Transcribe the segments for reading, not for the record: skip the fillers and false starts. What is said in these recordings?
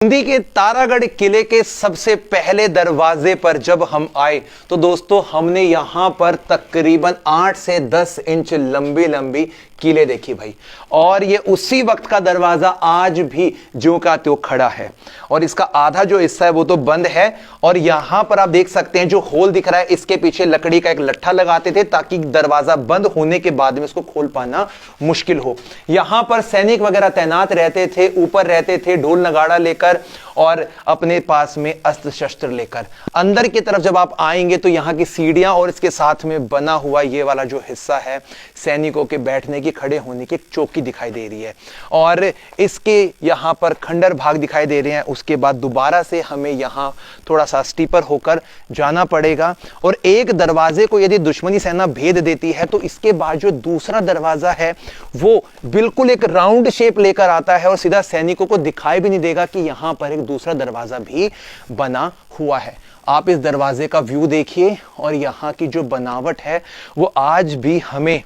बूंदी के तारागढ़ किले के सबसे पहले दरवाजे पर जब हम आए तो दोस्तों हमने यहां पर तकरीबन 8 से 10 इंच लंबी लंबी किले देखी भाई। और ये उसी वक्त का दरवाजा आज भी ज्यों का त्यों खड़ा है और इसका आधा जो हिस्सा है वो तो बंद है। और यहां पर आप देख सकते हैं जो होल दिख रहा है इसके पीछे लकड़ी का एक लट्ठा लगाते थे ताकि दरवाजा बंद होने के बाद में इसको खोल पाना मुश्किल हो। यहां पर सैनिक वगैरह तैनात रहते थे, ऊपर रहते थे ढोल नगाड़ा लेकर और अपने पास में अस्त्र शस्त्र लेकर। अंदर की तरफ जब आप आएंगे तो यहाँ की सीढ़ियां और इसके साथ में बना हुआ ये वाला जो हिस्सा है सैनिकों के बैठने की, खड़े होने की एक चौकी दिखाई दे रही है और इसके यहाँ पर खंडर भाग दिखाई दे रहे हैं। उसके बाद दोबारा से हमें यहाँ थोड़ा सा स्टीपर होकर जाना पड़ेगा और एक दरवाजे को यदि दुश्मनी सेना भेद देती है तो इसके बाद जो दूसरा दरवाजा है वो बिल्कुल एक राउंड शेप लेकर आता है और सीधा सैनिकों को दिखाई भी नहीं देगा कि यहाँ पर एक दूसरा दरवाजा भी बना हुआ है। आप इस दरवाजे का व्यू देखिए और यहाँ की जो बनावट है वो आज भी हमें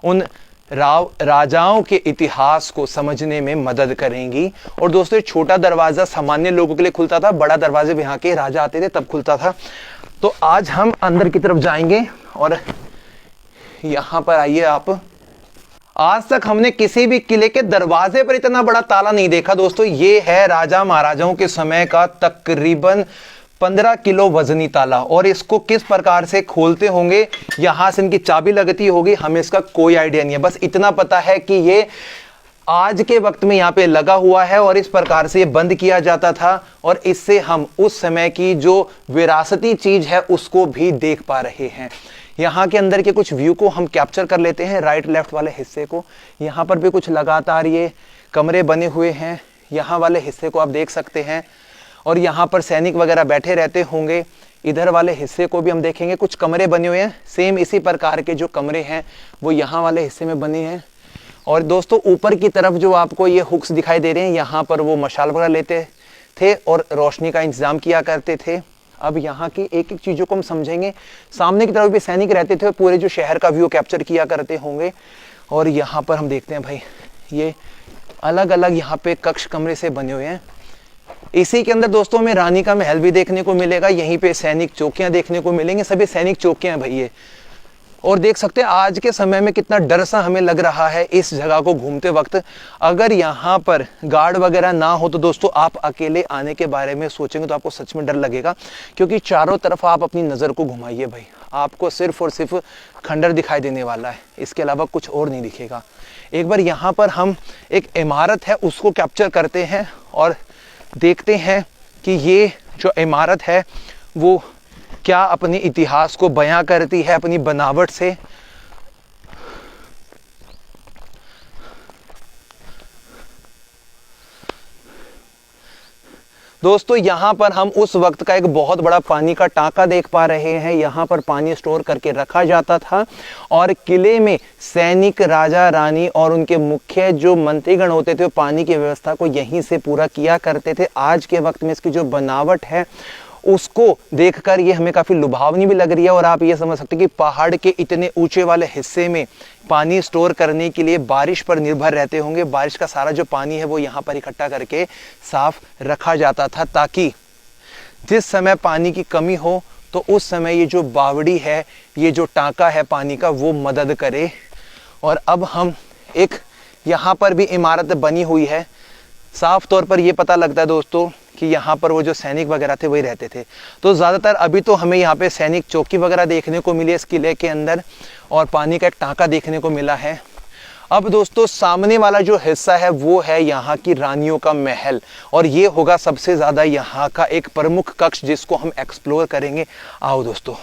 उन राजाओं के इतिहास को समझने में मदद करेंगी। और दोस्तों छोटा दरवाजा सामान्य लोगों के लिए खुलता था, बड़ा दरवाजे यहाँ के राजा आते थे तब खुलता था। तो आज हम अंदर की तरफ जाएंगे और यहाँ पर आइए आप। आज तक हमने किसी भी किले के दरवाजे पर इतना बड़ा ताला नहीं देखा दोस्तों। ये है राजा महाराजाओं के समय का तकरीबन 15 किलो वजनी ताला और इसको किस प्रकार से खोलते होंगे, यहां से इनकी चाबी लगती होगी, हमें इसका कोई आइडिया नहीं है। बस इतना पता है कि ये आज के वक्त में यहाँ पे लगा हुआ है और इस प्रकार से ये बंद किया जाता था और इससे हम उस समय की जो विरासती चीज है उसको भी देख पा रहे हैं। यहाँ के अंदर के कुछ व्यू को हम कैप्चर कर लेते हैं, राइट लेफ्ट वाले हिस्से को। यहाँ पर भी कुछ लगातार ये कमरे बने हुए हैं, यहाँ वाले हिस्से को आप देख सकते हैं और यहाँ पर सैनिक वगैरह बैठे रहते होंगे। इधर वाले हिस्से को भी हम देखेंगे, कुछ कमरे बने हुए हैं, सेम इसी प्रकार के जो कमरे हैं वो यहाँ वाले हिस्से में बने हैं। और दोस्तों ऊपर की तरफ जो आपको ये हुक्स दिखाई दे रहे हैं, यहाँ पर वो मशाल वगैरह लेते थे और रोशनी का इंतजाम किया करते थे। अब यहाँ की एक एक चीज़ों को हम समझेंगे। सामने की तरफ भी सैनिक रहते थे, पूरे जो शहर का व्यू कैप्चर किया करते होंगे। और यहाँ पर हम देखते हैं भाई ये अलग अलग यहाँ पे कक्ष कमरे से बने हुए हैं। इसी के अंदर दोस्तों में रानी का महल भी देखने को मिलेगा, यहीं पे सैनिक चौकियां देखने को मिलेंगे, सभी सैनिक चौकियां हैं भाई ये। और देख सकते हैं आज के समय में कितना डर सा हमें लग रहा है इस जगह को घूमते वक्त। अगर यहाँ पर गार्ड वगैरह ना हो तो दोस्तों आप अकेले आने के बारे में सोचेंगे तो आपको सच में डर लगेगा, क्योंकि चारों तरफ आप अपनी नज़र को घुमाइए भाई, आपको सिर्फ और सिर्फ खंडर दिखाई देने वाला है, इसके अलावा कुछ और नहीं दिखेगा। एक बार यहाँ पर हम एक इमारत है उसको कैप्चर करते हैं और देखते हैं कि ये जो इमारत है वो क्या अपने इतिहास को बयां करती है अपनी बनावट से। दोस्तों यहाँ पर हम उस वक्त का एक बहुत बड़ा पानी का टांका देख पा रहे हैं। यहाँ पर पानी स्टोर करके रखा जाता था और किले में सैनिक, राजा रानी और उनके मुख्य जो मंत्रीगण होते थे वो पानी की व्यवस्था को यहीं से पूरा किया करते थे। आज के वक्त में इसकी जो बनावट है उसको देखकर ये हमें काफ़ी लुभावनी भी लग रही है और आप ये समझ सकते हैं कि पहाड़ के इतने ऊंचे वाले हिस्से में पानी स्टोर करने के लिए बारिश पर निर्भर रहते होंगे। बारिश का सारा जो पानी है वो यहाँ पर इकट्ठा करके साफ रखा जाता था ताकि जिस समय पानी की कमी हो तो उस समय ये जो बावड़ी है, ये जो टांका है पानी का, वो मदद करे। और अब हम एक यहाँ पर भी इमारत बनी हुई है, साफ तौर पर ये पता लगता है दोस्तों कि यहाँ पर वो जो सैनिक वगैरह थे वही रहते थे। तो ज़्यादातर अभी तो हमें यहाँ पे सैनिक चौकी वगैरह देखने को मिली है इस किले के अंदर और पानी का एक टांका देखने को मिला है। अब दोस्तों सामने वाला जो हिस्सा है वो है यहाँ की रानियों का महल और ये होगा सबसे ज़्यादा यहाँ का एक प्रमुख कक्ष जिसको हम एक्सप्लोर करेंगे। आओ दोस्तों,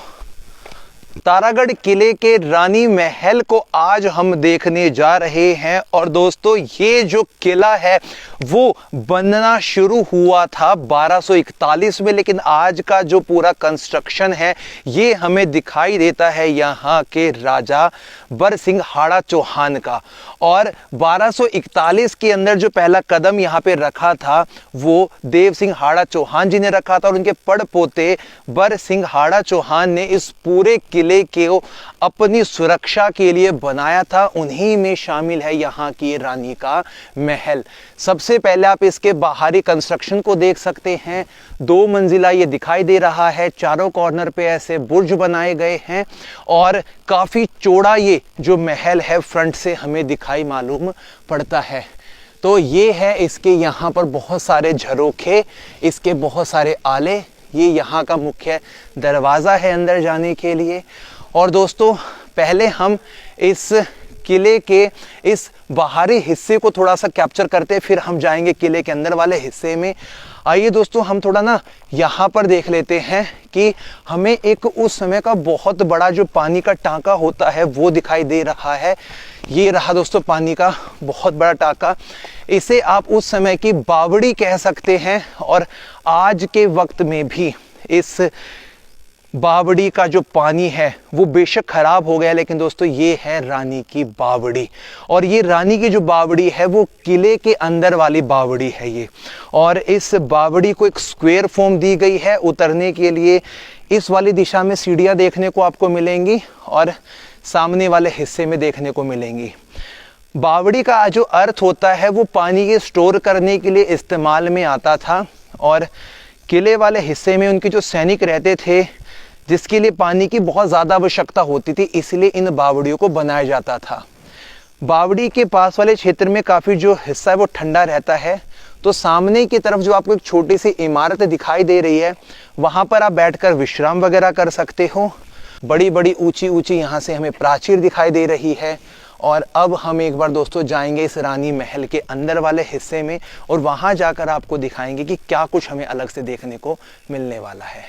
तारागढ़ किले के रानी महल को आज हम देखने जा रहे हैं। और दोस्तों ये जो किला है वो बनना शुरू हुआ था 1241 में, लेकिन आज का जो पूरा कंस्ट्रक्शन है ये हमें दिखाई देता है यहाँ के राजा बरसिंघाड़ा चौहान का। और 1241 के अंदर जो पहला कदम यहाँ पे रखा था वो देवसिंघाड़ा चौहान जी ने रखा था और उनके पड़पोते बरसिंघाड़ा चौहान ने इस पूरे किले को अपनी सुरक्षा के लिए बनाया था। उन्हीं में शामिल है यहाँ की रानी का महल। सबसे सबसे पहले आप इसके बाहरी कंस्ट्रक्शन को देख सकते हैं। 2 मंजिला ये दिखाई दे रहा है, चारों कॉर्नर पे ऐसे बुर्ज बनाए गए हैं और काफ़ी चौड़ा ये जो महल है फ्रंट से हमें दिखाई मालूम पड़ता है। तो ये है इसके यहाँ पर बहुत सारे झरोखे, इसके बहुत सारे आले, ये यहाँ का मुख्य दरवाज़ा है अंदर जाने के लिए। और दोस्तों पहले हम इस किले के इस बाहरी हिस्से को थोड़ा सा कैप्चर करते, फिर हम जाएंगे किले के अंदर वाले हिस्से में। आइए दोस्तों हम थोड़ा ना यहाँ पर देख लेते हैं कि हमें एक उस समय का बहुत बड़ा जो पानी का टांका होता है वो दिखाई दे रहा है। ये रहा दोस्तों पानी का बहुत बड़ा टांका, इसे आप उस समय की बावड़ी कह सकते हैं। और आज के वक्त में भी इस बावड़ी का जो पानी है वो बेशक खराब हो गया, लेकिन दोस्तों ये है रानी की बावड़ी। और ये रानी की जो बावड़ी है वो किले के अंदर वाली बावड़ी है ये। और इस बावड़ी को एक स्क्वायर फॉर्म दी गई है। उतरने के लिए इस वाली दिशा में सीढ़ियाँ देखने को आपको मिलेंगी और सामने वाले हिस्से में देखने को मिलेंगी। बावड़ी का जो अर्थ होता है वो पानी के स्टोर करने के लिए इस्तेमाल में आता था। और किले वाले हिस्से में उनके जो सैनिक रहते थे जिसके लिए पानी की बहुत ज़्यादा आवश्यकता होती थी, इसलिए इन बावड़ियों को बनाया जाता था। बावड़ी के पास वाले क्षेत्र में काफ़ी जो हिस्सा है वो ठंडा रहता है। तो सामने की तरफ जो आपको एक छोटी सी इमारत दिखाई दे रही है वहाँ पर आप बैठकर विश्राम वगैरह कर सकते हो। बड़ी बड़ी ऊंची ऊंची यहाँ से हमें प्राचीर दिखाई दे रही है। और अब हम एक बार दोस्तों जाएंगे इस रानी महल के अंदर वाले हिस्से में और वहाँ जाकर आपको दिखाएंगे कि क्या कुछ हमें अलग से देखने को मिलने वाला है।